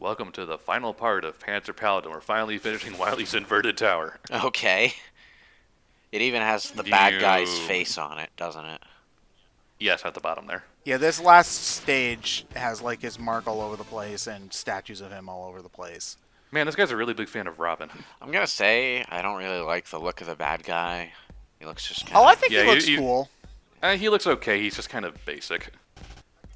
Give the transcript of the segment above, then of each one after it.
Welcome to the final part of Panzer Paladin. We're finally finishing Wily's inverted tower. Okay. It even has the bad guy's face on it, doesn't it? Yes, at the bottom there. Yeah, this last stage has like his mark all over the place and statues of him all over the place. Man, this guy's a really big fan of Robin. I'm gonna say I don't really like the look of the bad guy. He looks just kind Oh, of... I think he looks cool. He looks okay. He's just kind of basic.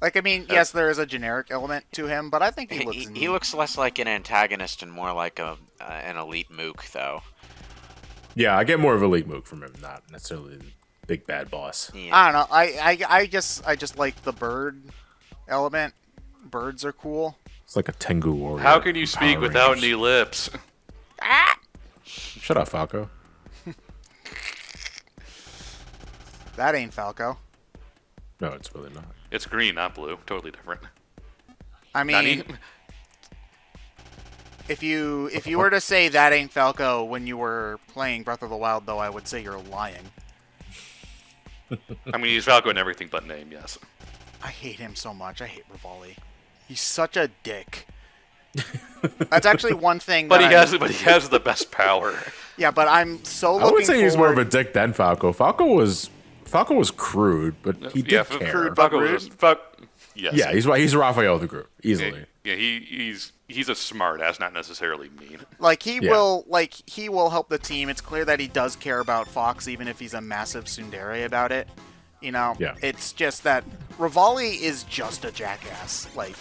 Like, I mean, yes, there is a generic element to him, but I think he looks... He looks less like an antagonist and more like an elite mook, though. Yeah, I get more of elite mook from him, not necessarily the big bad boss. Yeah. I don't know. I just like the bird element. Birds are cool. It's like a Tengu warrior. How can you from speak Power without Rangers. any lips? Shut up, Falco. That ain't Falco. No, it's really not. It's green, not blue. Totally different. I mean, Nani? if you were to say that ain't Falco when you were playing Breath of the Wild, though, I would say you're lying. I mean, he's Falco in everything but name, yes. I hate him so much. I hate Rivali. He's such a dick. That's actually one thing. But he has the best power. Yeah, but I'm so looking I would say he's more of forward- a dick than Falco. Falco was crude, but he did care. crude, but Falco was yes. Yeah, he's Raphael of the group easily. Yeah, he's a smart ass, not necessarily mean. Like he will help the team. It's clear that he does care about Fox, even if he's a massive tsundere about it. You know, Yeah. It's just that Rivali is just a jackass. Like,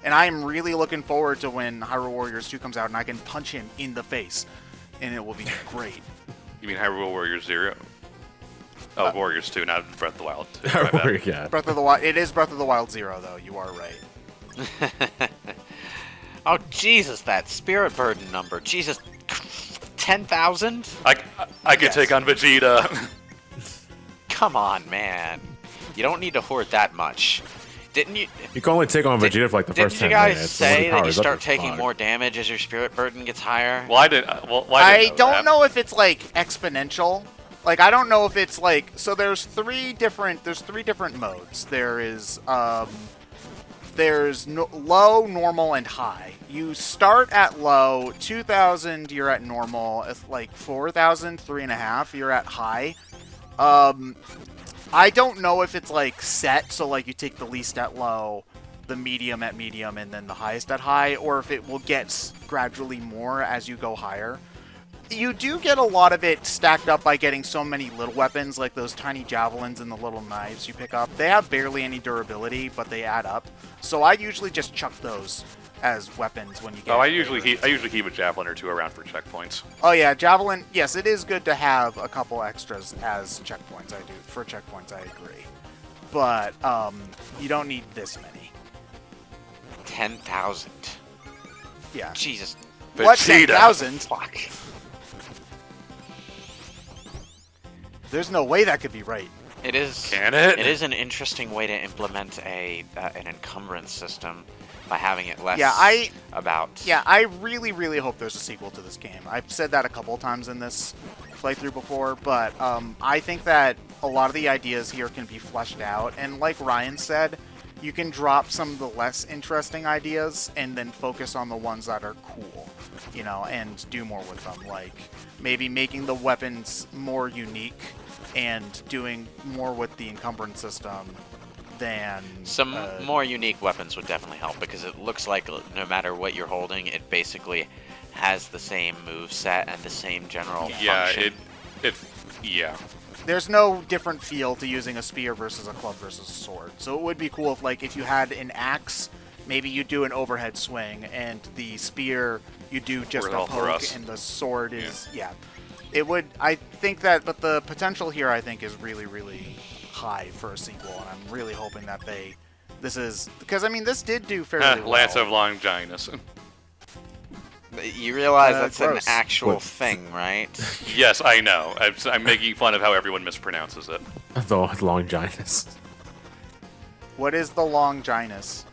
and I'm really looking forward to when Hyrule Warriors 2 comes out and I can punch him in the face, and it will be great. You mean Hyrule Warriors 0? Oh, Warriors 2, not Breath of the Wild 2. My bad. Yeah. Breath of the Wild. It is Breath of the Wild 0, though. You are right. Oh, Jesus, that spirit burden number. Jesus, 10,000? I could Yes. take on Vegeta. Come on, man. You don't need to hoard that much. Didn't you... You can only take on Vegeta for like the first 10 Didn't you guys minutes. say that you start up to taking 5. more damage as your spirit burden gets higher? Why did I don't know if it's like exponential. Like, I don't know if it's like, so there's three different modes. There's low, normal, and high. You start at low, 2,000 you're at normal, like 4,000, 3.5 you're at high. I don't know if it's like set, so like you take the least at low, the medium at medium, and then the highest at high, or if it will get gradually more as you go higher. You do get a lot of it stacked up by getting so many little weapons, like those tiny javelins and the little knives you pick up. They have barely any durability, but they add up. So I usually just chuck those as weapons when you get. I usually keep a javelin or two around for checkpoints. Oh yeah, javelin. Yes, it is good to have a couple extras as checkpoints. I do for checkpoints. I agree, but you don't need this many. 10,000. Yeah. Jesus. What, Vegeta. 10,000? Fuck. There's no way that could be right. It is. Can it? It is an interesting way to implement an encumbrance system by having it less about. Yeah, I really, really hope there's a sequel to this game. I've said that a couple of times in this playthrough before, but I think that a lot of the ideas here can be fleshed out. And like Ryan said, you can drop some of the less interesting ideas and then focus on the ones that are cool, you know, and do more with them. Like maybe making the weapons more unique and doing more with the encumbrance system than... Some more unique weapons would definitely help, because it looks like no matter what you're holding, it basically has the same move set and the same general function. Yeah. There's no different feel to using a spear versus a club versus a sword. So it would be cool if you had an axe, maybe you do an overhead swing, and the spear you do just a all poke, thrust. and the sword is It would. I think that, but the potential here I think is really, really high for a sequel, and I'm really hoping that this is because I mean this did do fairly well. Lance of Longinus. You realize that's gross. an actual What? thing, right? Yes, I know. I'm making fun of how everyone mispronounces it. The Longinus. What is the Longinus?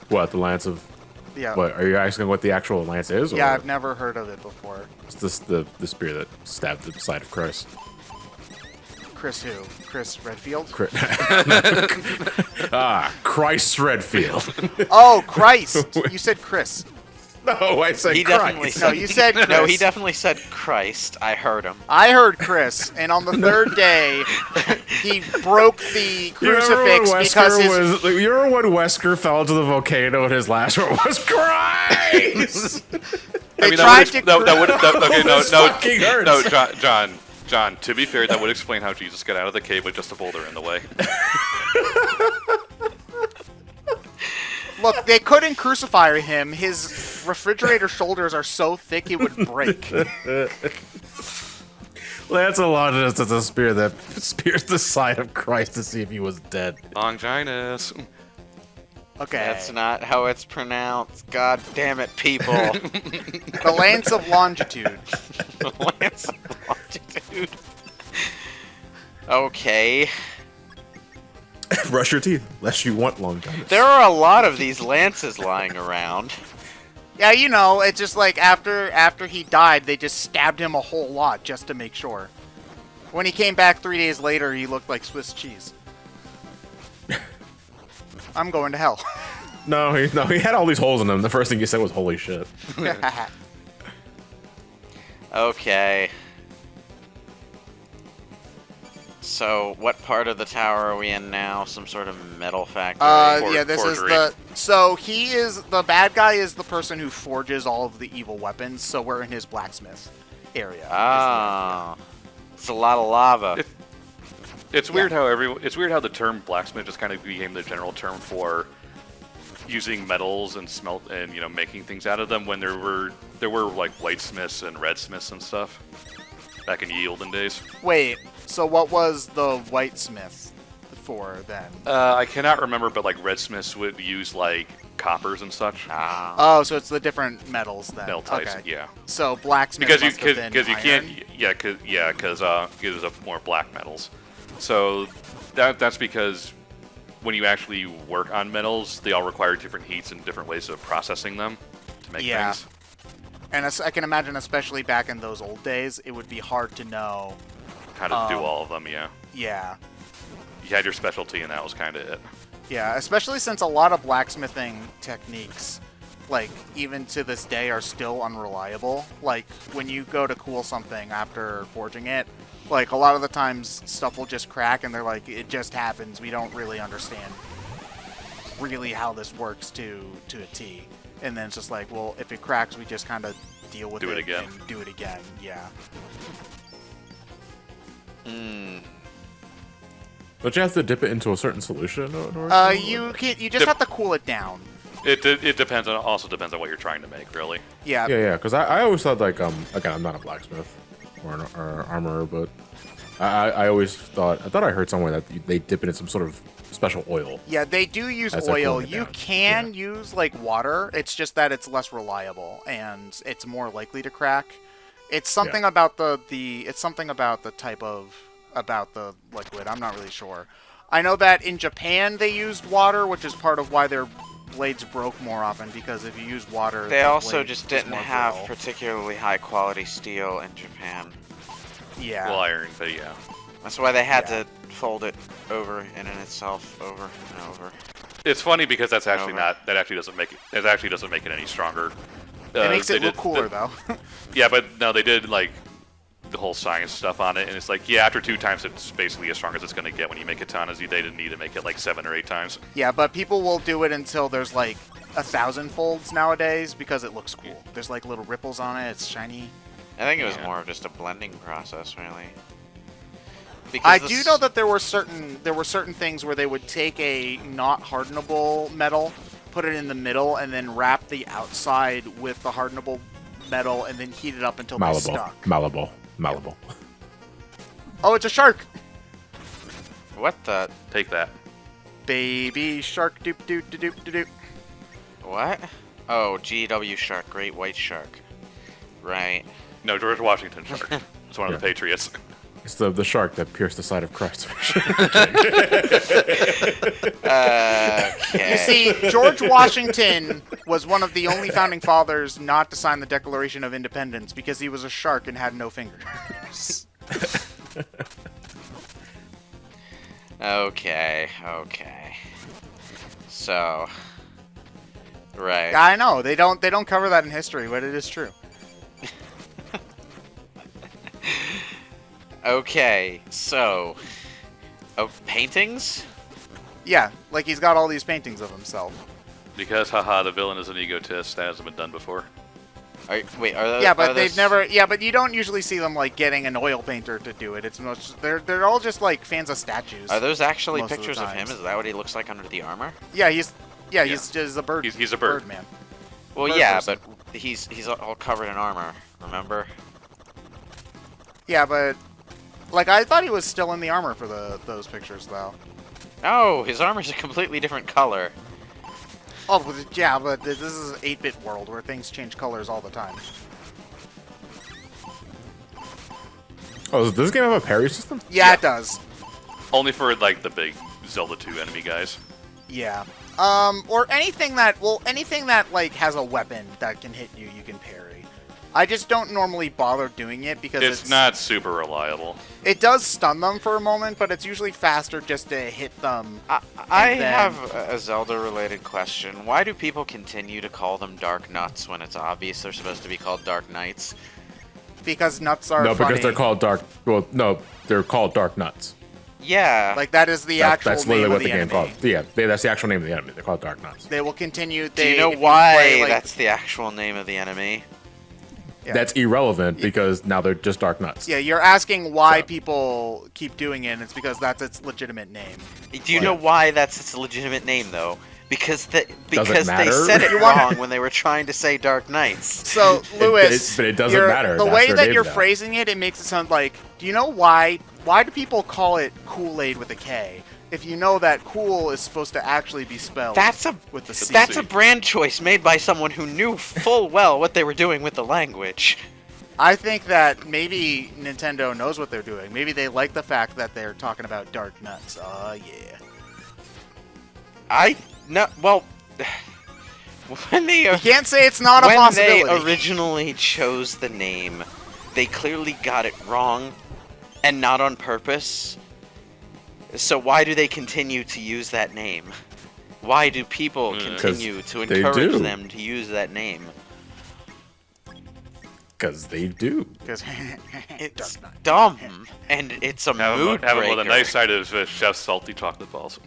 What, the lance of... Yeah. What, are you asking what the actual lance is? Yeah, or I've never heard of it before. It's the spear that stabbed the side of Christ. Chris who? Chris Redfield? Christ Redfield. Oh, Christ! You said Chris. No, I said He Christ. definitely No, you said Chris. No, he definitely said Christ. I heard him. I heard Chris, and on the third day, he broke the crucifix because his... You remember when Wesker fell into the volcano and his last word was Christ? They tried to... John, to be fair, that would explain how Jesus got out of the cave with just a boulder in the way. Look, they couldn't crucify him. His refrigerator shoulders are so thick it would break. That's a lot of just a spear that spears the side of Christ to see if he was dead. Longinus. Okay. That's not how it's pronounced. God damn it, people. The Lance of Longitude. The Lance of Longitude. Okay. Brush your teeth, lest you want Longinus. There are a lot of these lances lying around. Yeah, you know, it's just like after he died, they just stabbed him a whole lot just to make sure. When he came back 3 days later, he looked like Swiss cheese. I'm going to hell. No, he had all these holes in him. The first thing he said was, "Holy shit." Okay. So, what part of the tower are we in now? Some sort of metal factory? Yeah, this is the... So, the bad guy is the person who forges all of the evil weapons, so we're in his blacksmith area. Ah. It's a lot of lava. It's weird how the term blacksmith just kind of became the general term for using metals and making things out of them when there were like whitesmiths and redsmiths and stuff back in ye olden days. Wait, so what was the whitesmith for then? I cannot remember, but like redsmiths would use like coppers and such. Ah. Oh, so it's the different metals then. Metal types, okay. yeah. So blacksmith Because must have been you iron? can't because of more black metals. So that's because when you actually work on metals, they all require different heats and different ways of processing them to make things. And I can imagine, especially back in those old days, it would be hard to know How to do all of them, yeah. Yeah. You had your specialty, and that was kind of it. Yeah, especially since a lot of blacksmithing techniques, like, even to this day, are still unreliable. Like, when you go to cool something after forging it, like, a lot of the times stuff will just crack, and they're like, it just happens. We don't really understand really how this works to a T. And then it's just like, well, if it cracks, we just kind of deal with it again. and do it again. Yeah. Don't you have to dip it into a certain solution? Or You just have to cool it down. It depends on also depends on what you're trying to make, really. Yeah. Yeah. Because I always thought like again, I'm not a blacksmith or an armorer, but I always thought I heard somewhere that they dip it in some sort of special oil. Yeah, they do use As they're oil. cooling it You down. can use like water. It's just that it's less reliable and it's more likely to crack. It's something about it's something about the type of the liquid. I'm not really sure. I know that in Japan they used water, which is part of why their blades broke more often, because if you use water, They the also blade just is didn't more have brittle. particularly high quality steel in Japan. Yeah. Well, iron, but yeah. That's why they had to fold it over in itself over and over. It's funny because that's actually Over. not. That actually doesn't make it. It actually doesn't make it any stronger. It makes they it look did- cooler the- though. Yeah, but no, they did like the whole science stuff on it, and it's like, yeah, after 2 times, it's basically as strong as it's going to get when you make a ton. As they didn't need to make it like 7 or 8 times. Yeah, but people will do it until there's like 1,000 folds nowadays because it looks cool. There's like little ripples on it. It's shiny. I think it was Yeah. more of just a blending process, really. I Because do know that there were certain things where they would take a not hardenable metal, put it in the middle, and then wrap the outside with the hardenable metal, and then heat it up until they stuck. Malleable. Oh, it's a shark! What the? Take that. Baby shark, doop doop doop doop doop. What? Oh, GW shark, great white shark. Right. No, George Washington shark. It's one of the Patriots. It's the shark that pierced the side of Christ. Okay. You see, George Washington was one of the only founding fathers not to sign the Declaration of Independence because he was a shark and had no fingers. Okay. So, right. Yeah, I know they don't cover that in history, but it is true. Okay, so, paintings? Yeah, like he's got all these paintings of himself. Because, haha, the villain is an egotist. That hasn't been done before. Wait, are those? Yeah, but are they've those- never. Yeah, but you don't usually see them like getting an oil painter to do it. It's most they're all just like fans of statues. Are those actually most of the pictures of him? times. Is that what he looks like under the armor? Yeah, he's just a bird. He's a bird. man. Well, Bird yeah, person. but he's all covered in armor. Remember? Yeah, but like I thought he was still in the armor for those pictures though. No, his armor's a completely different color. Oh, but yeah, but this is an 8-bit world where things change colors all the time. Oh, does this game have a parry system? Yeah, it does. Only for, like, the big Zelda 2 enemy guys. Yeah. Or anything that like has a weapon that can hit you, you can parry. I just don't normally bother doing it because It's not super reliable. It does stun them for a moment, but it's usually faster just to hit them. I then- have a Zelda-related question. Why do people continue to call them Dark Nuts when it's obvious they're supposed to be called Dark Knights? Because nuts are No, funny. because they're called dark. Well, no, they're called Dark Nuts. Yeah. Like that is the actual That's name literally of what the the game enemy. called. Yeah, that's the actual name of the enemy. They're called Dark Nuts. They will continue. do you know if why play, like- that's the actual name of the enemy? Yeah. That's irrelevant because now they're just Dark Nuts. Yeah, you're asking why So- people keep doing it, and it's because that's its legitimate name. Do you know why that's its legitimate name, though? Because they matter? said it You want- wrong when they were trying to say Dark Knights. So, Lewis, but it doesn't you're- matter. The That's way their that name you're now. phrasing it, it makes it sound like, do you know why? Why do people call it Kool-Aid with a K? If you know that cool is supposed to actually be spelled That's a with the C. that's a brand choice made by someone who knew full well what they were doing with the language. I think that maybe Nintendo knows what they're doing. Maybe they like the fact that they're talking about dark nuts. Oh, yeah. Well, when they You can't say it's not a when possibility. they originally chose the name, they clearly got it wrong, and not on purpose. So why do they continue to use that name? Why do people continue to they encourage do. them to use that name? Because they do. 'Cause- It's Dark Knight. dumb, and it's a mood Have it breaker. with a nice side of Chef's salty chocolate balls.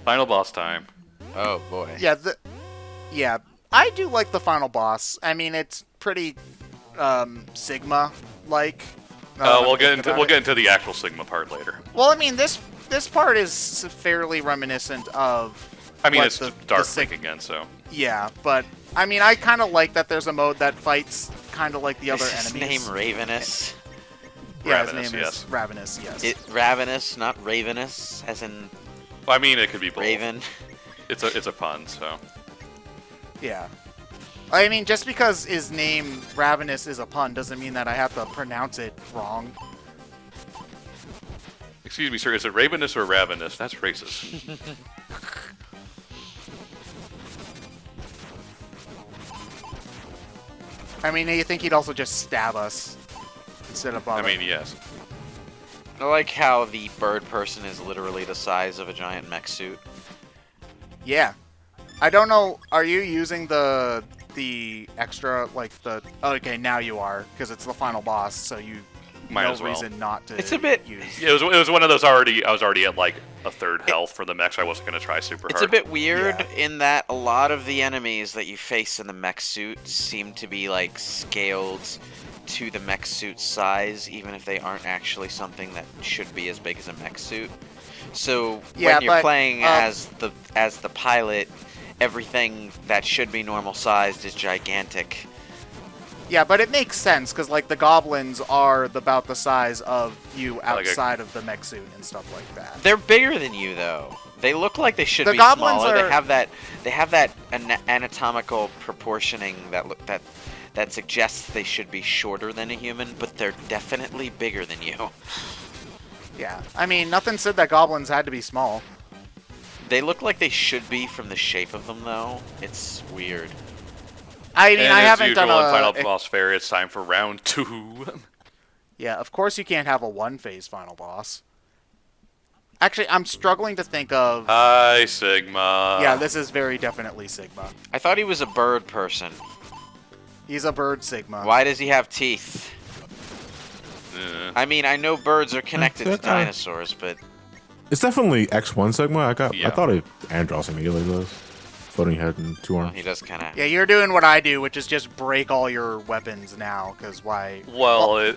Final boss time. Oh boy. Yeah, I do like the final boss. I mean, it's pretty Sigma-like. We'll get into the actual Sigma part later. Well, I mean, this part is fairly reminiscent of. I mean, what it's the Dark Sig- Link again, so. Yeah, but I mean, I kind of like that there's a mode that fights kind of like the other Is his enemies. name Ravenous? Yeah, Ravenous, his name yes. is Ravenous. Yes. Ravenous, not Ravenous, as in Well, I mean, it could be both. Raven. It's a pun, so. Yeah. I mean, just because his name Ravenous is a pun doesn't mean that I have to pronounce it wrong. Excuse me, sir. Is it Ravenous or Ravenous? That's racist. I mean, you think he'd also just stab us instead of I bothering. mean, yes. I like how the bird person is literally the size of a giant mech suit. Yeah. I don't know. Are you using the extra like the? Oh, okay, now you are because it's the final boss, so you Might no as well. reason not to. It's a bit- use. It was one of those already. I was already at like a third health for the mech, so I wasn't gonna try super It's hard. a bit weird Yeah. in that a lot of the enemies that you face in the mech suit seem to be like scaled to the mech suit size, even if they aren't actually something that should be as big as a mech suit. So Yeah, when you're but, playing as the pilot, everything that should be normal sized is gigantic. Yeah, but it makes sense because like the goblins are about the size of you Like a- outside of the mech suit and stuff like that. They're bigger than you though. They look like they should The be goblins smaller. are- They have that anatomical proportioning that suggests they should be shorter than a human, but they're definitely bigger than you. Yeah, I mean, nothing said that goblins had to be small. They look like they should be from the shape of them though. It's weird. I mean, and I as haven't usual done in Final a. Boss Fair, it's time for round 2. Yeah, of course you can't have a one-phase final boss. Actually, I'm struggling to think of... Hi, Sigma. yeah, this is very definitely Sigma. I thought he was a bird person. He's a bird Sigma. Why does he have teeth? Eh. I mean, I know birds are connected to dinosaurs, but It's definitely X1 Sigma. I Yeah. thought it Andros immediately was. Floating head and 2 well, arms. he does kind of. Yeah, you're doing what I do, which is just break all your weapons now, because why... Well,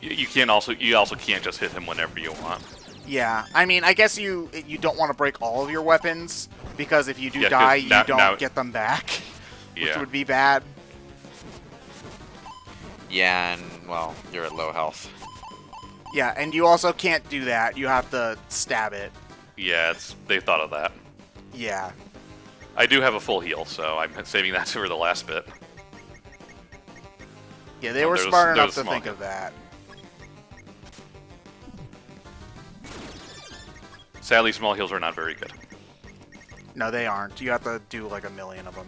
you also can't just hit him whenever you want. Yeah, I mean, I guess you don't want to break all of your weapons, because if you do Yeah, 'cause die, you now- don't now- get them back, which Yeah. would be bad. Yeah, and well, you're at low health. Yeah, and you also can't do that. You have to stab it. Yeah, they thought of that. Yeah. I do have a full heal, so I'm saving that for the last bit. Yeah, they Oh, were there's- smart enough there's to small think hit. of that. Sadly, small heals are not very good. No, they aren't. You have to do like 1,000,000 of them.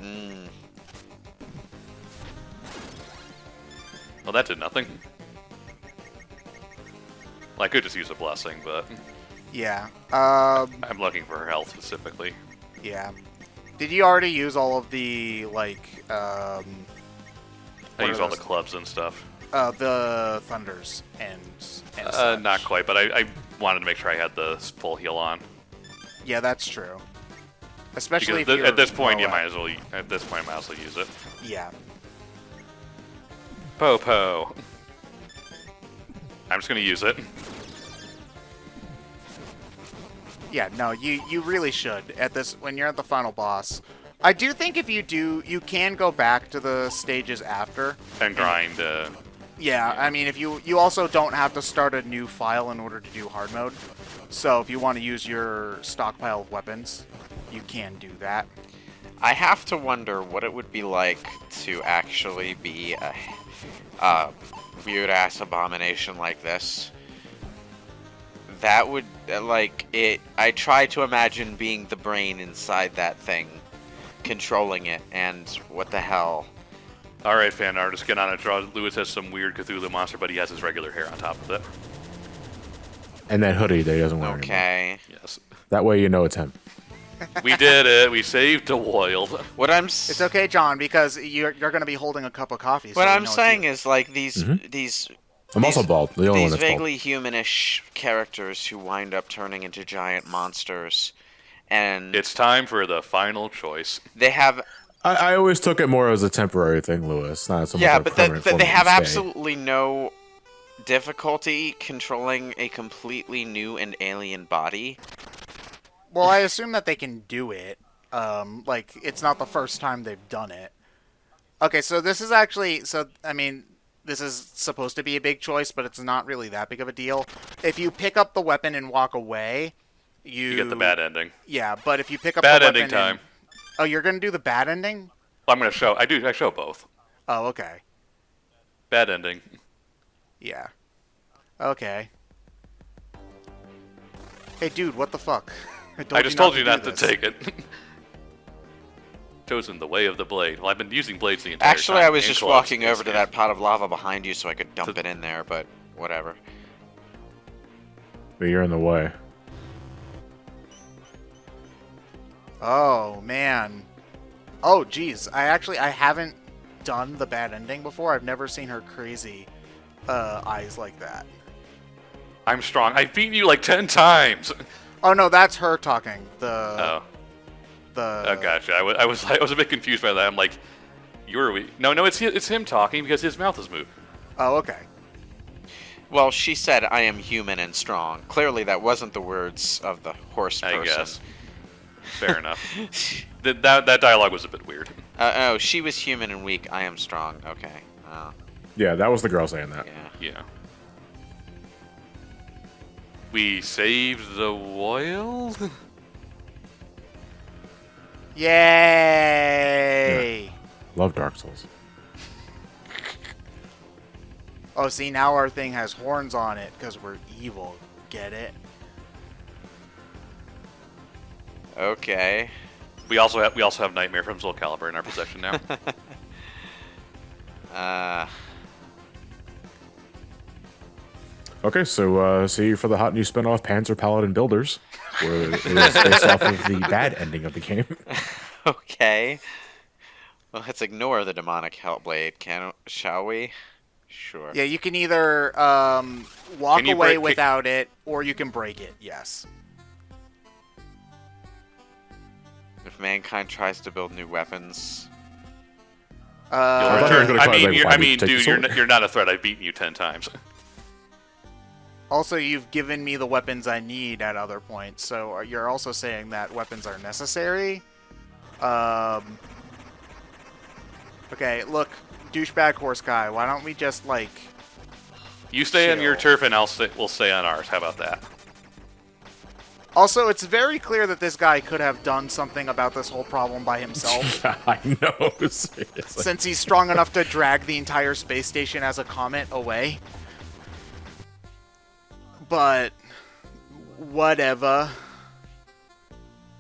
Mm. Well, that did nothing. Well, I could just use a blessing, but Yeah. I'm looking for her health specifically. Yeah. Did you already use all of the, like, I What use are all the those? clubs and stuff. the thunders and such? Not quite, but I wanted to make sure I had the full heal on. Yeah, that's true. Especially Because if you're at this point, low you might up. as well. At this point, I might as well use it. Yeah. Po. I'm just gonna use it. Yeah, no, you really should at this when you're at the final boss. I do think if you do, you can go back to the stages after. And grind. Yeah, I mean, if you also don't have to start a new file in order to do hard mode. So if you want to use your stockpile of weapons, you can do that. I have to wonder what it would be like to actually be a weird-ass abomination like this. That would, like, it... I try to imagine being the brain inside that thing, controlling it, and what the hell. All right, fan artist, get on it. Draw. Lewis has some weird Cthulhu monster, but he has his regular hair on top of it. And that hoodie that he doesn't wear anymore. Okay. Yes, That way you know it's him. we did it. We saved the world. What I'm It's okay, John, because you're going to be holding a cup of coffee. So what we I'm know it's saying you. is, like, these I'm also bald. The only one these that's bald. vaguely humanish characters who wind up turning into giant monsters, and It's time for the final choice. they have I always took it more as a temporary thing, Lewis. Not so much yeah, a but permanent they have stay. absolutely no difficulty controlling a completely new and alien body. Well, I assume that they can do it. Like, it's not the first time they've done it. Okay, so this is actually... So, I mean, this is supposed to be a big choice, but it's not really that big of a deal. If you pick up the weapon and walk away, You get the bad ending. Yeah, but if you pick up Bad the weapon ending time. Oh, you're going to do the bad ending? Well, I'm gonna show. I show both. Oh, okay. Bad ending. Yeah. Okay. Hey, dude, what the fuck? I just told you not do to this. take it. Chosen the way of the blade. Well, I've been using blades the entire time. Actually, I was and just clubs walking in over this to game. that pot of lava behind you so I could dump it in there, but whatever. But you're in the way. Oh, man. Oh, geez. I haven't done the bad ending before. I've never seen her crazy eyes like that. I'm strong. I've beaten you like 10 times. Oh, no, that's her talking. Oh, The gotcha. I was a bit confused by that. I'm like, you're weak. No, it's him talking because his mouth is moving. Oh, okay. Well, she said, "I am human and strong." Clearly, that wasn't the words of the horse I person. guess. Fair enough. That dialogue was a bit weird. Oh, she was human and weak. I am strong. Okay. Oh, Yeah, that was the girl saying that. yeah. Yeah. We saved the world? Yay! Love Dark Souls. Oh, see, now our thing has horns on it because we're evil. Get it? Okay. We also have Nightmare from Soul Calibur in our possession now. Okay, so see you for the hot new spinoff Panzer Paladin Builders, where it is based off of the bad ending of the game. Okay. Well, let's ignore the demonic Hellblade, shall we? Sure. Yeah, you can either walk Can you away break- without it, or you can break it. Yes. If mankind tries to build new weapons, You'll Uh, thought you were return. gonna I call it, mean, like, you're, why I do you mean, take the dude, sword? you're not a threat. I've beaten you 10 times. also, you've given me the weapons I need at other points, so you're also saying that weapons are necessary. Okay, look, douchebag horse guy. Why don't we just like? You stay on your Chill. turf, and we'll stay on ours. How about that? Also, it's very clear that this guy could have done something about this whole problem by himself. I know. Seriously. Since he's strong enough to drag the entire space station as a comet away. But whatever.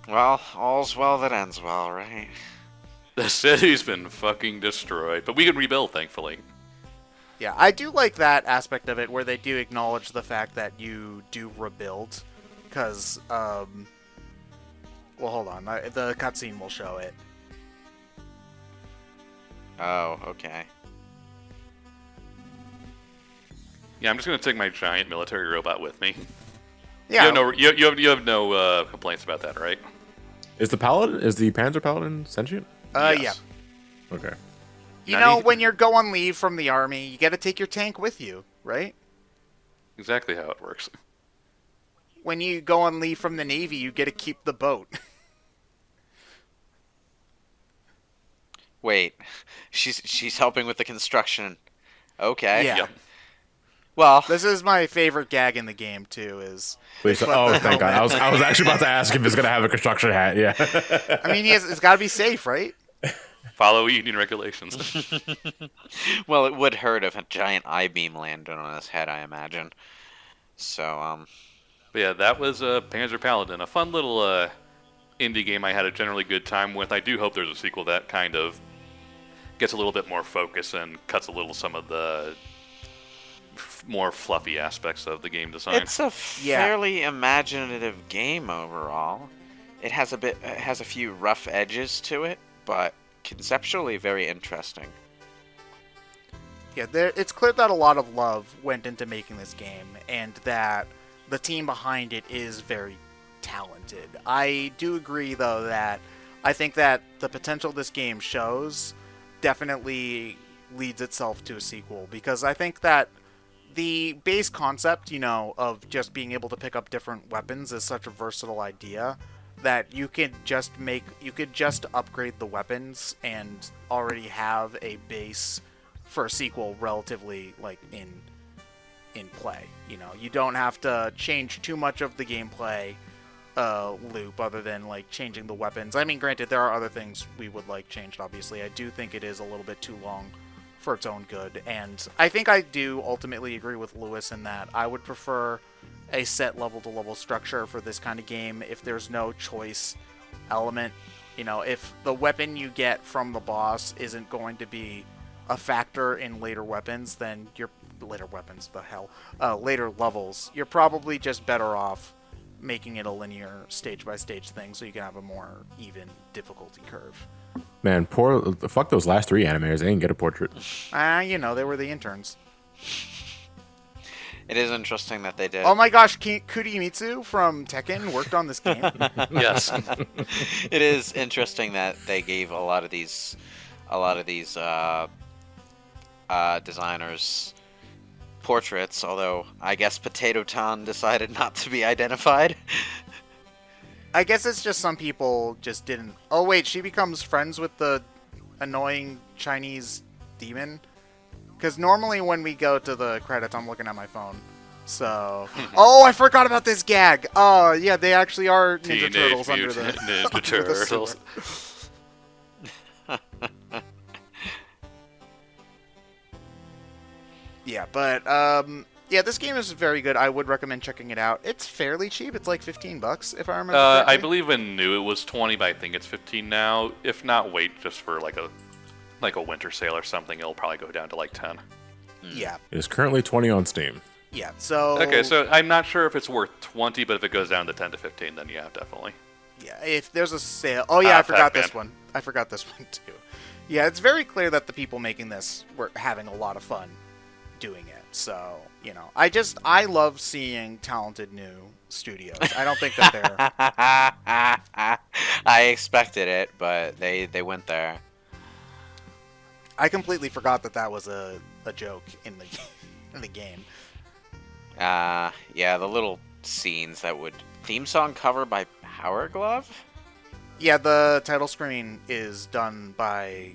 well, all's well that ends well, right? The city's been fucking destroyed, but we can rebuild, thankfully. Yeah, I do like that aspect of it where they do acknowledge the fact that you do rebuild. Because, well, hold on. The cutscene will show it. Oh, okay. Yeah, I'm just gonna take my giant military robot with me. Yeah, You have no complaints about that, right? Is the Panzer Paladin sentient? yeah. Yes. Okay. You Now know, you- when you're going leave from the army, you gotta take your tank with you, right? Exactly how it works. When you go on leave from the Navy, you get to keep the boat. Wait, she's helping with the construction. Okay. Yeah. Yep. Well, This is my favorite gag in the game, too, is... Wait, so, Flip oh, the thank God. helmet. I was actually about to ask if it's gonna have a construction hat. Yeah. I mean, it's got to be safe, right? Follow union regulations. well, it would hurt if a giant I-beam landed on his head, I imagine. So, But yeah, that was Panzer Paladin, a fun little indie game I had a generally good time with. I do hope there's a sequel that kind of gets a little bit more focus and cuts a little some of the more fluffy aspects of the game design. it's a fairly imaginative game overall. It has a few rough edges to it, but conceptually very interesting. Yeah, it's clear that a lot of love went into making this game, and that the team behind it is very talented. I do agree, though, that I think that the potential this game shows definitely leads itself to a sequel, because I think that the base concept, of just being able to pick up different weapons is such a versatile idea that you could just upgrade the weapons and already have a base for a sequel relatively in play. You don't have to change too much of the gameplay loop other than changing the weapons. I mean, granted, there are other things we would like changed, obviously. I do think it is a little bit too long for its own good, and I think I do ultimately agree with Lewis in that I would prefer a set level-to-level structure for this kind of game if there's no choice element. If the weapon you get from the boss isn't going to be a factor in later weapons, then later levels, you're probably just better off making it a linear stage-by-stage thing so you can have a more even difficulty curve. Man, fuck those last 3 animators. They didn't get a portrait. They were the interns. It is interesting that they did. Oh my gosh, Kurimitsu from Tekken worked on this game. Yes. It is interesting that they gave a lot of these designers portraits, although I guess Potato Tan decided not to be identified. I guess it's just some people just didn't... Oh wait, she becomes friends with the annoying Chinese demon? Because normally when we go to the credits, I'm looking at my phone. So... Oh, I forgot about this gag! Oh, yeah, they actually are Ninja Teenage Turtles under Mutant the... Ninja under the Turtles. sewer. Yeah, but, yeah, this game is very good. I would recommend checking it out. It's fairly cheap. It's like $15, if I remember correctly. I believe when new it was 20, but I think it's 15 now. If not, wait just for like a winter sale or something. It'll probably go down to like 10. Yeah. It is currently 20 on Steam. Yeah, so... Okay, so I'm not sure if it's worth 20, but if it goes down to 10 to 15, then yeah, definitely. Yeah, if there's a sale... Oh, yeah, I forgot Pac-Man. this one. I forgot this one, too. Yeah, it's very clear that the people making this were having a lot of fun doing it. So, you know, I love seeing talented new studios. I don't think that they're... I expected it, but they went there. I completely forgot that that was a joke in the in the game. Yeah, the little scenes that would... Theme song cover by Power Glove? Yeah, the title screen is done by...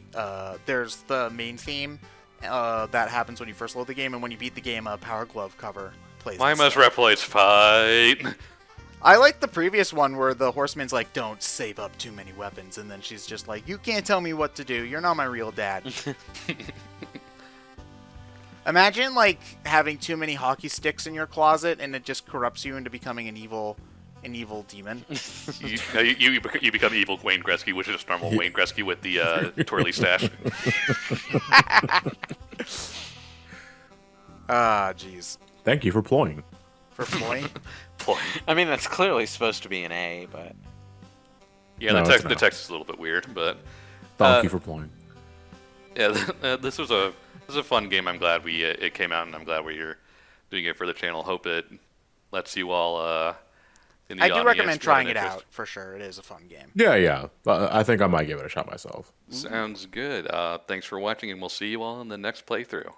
there's the main theme that happens when you first load the game, and when you beat the game, a Power Glove cover plays. My instead. must replays fight. I like the previous one where the horseman's like, don't save up too many weapons, and then she's just like, you can't tell me what to do, you're not my real dad. Imagine, like, having too many hockey sticks in your closet, and it just corrupts you into becoming an evil demon. You become evil Wayne Gretzky, which is just normal Wayne Gretzky with the twirly stash. Ah, jeez. Thank you for ploying. For Floyd? Ploy. I mean, that's clearly supposed to be an A, but... Yeah, No, it's the not. text is a little bit weird, but Thank you for ploying. yeah, this was a fun game. I'm glad it came out, and I'm glad we're doing it for the channel. Hope it lets you all in the I do audience recommend who have trying an it interest. out, for sure. It is a fun game. Yeah. I think I might give it a shot myself. Sounds good. Thanks for watching, and we'll see you all in the next playthrough.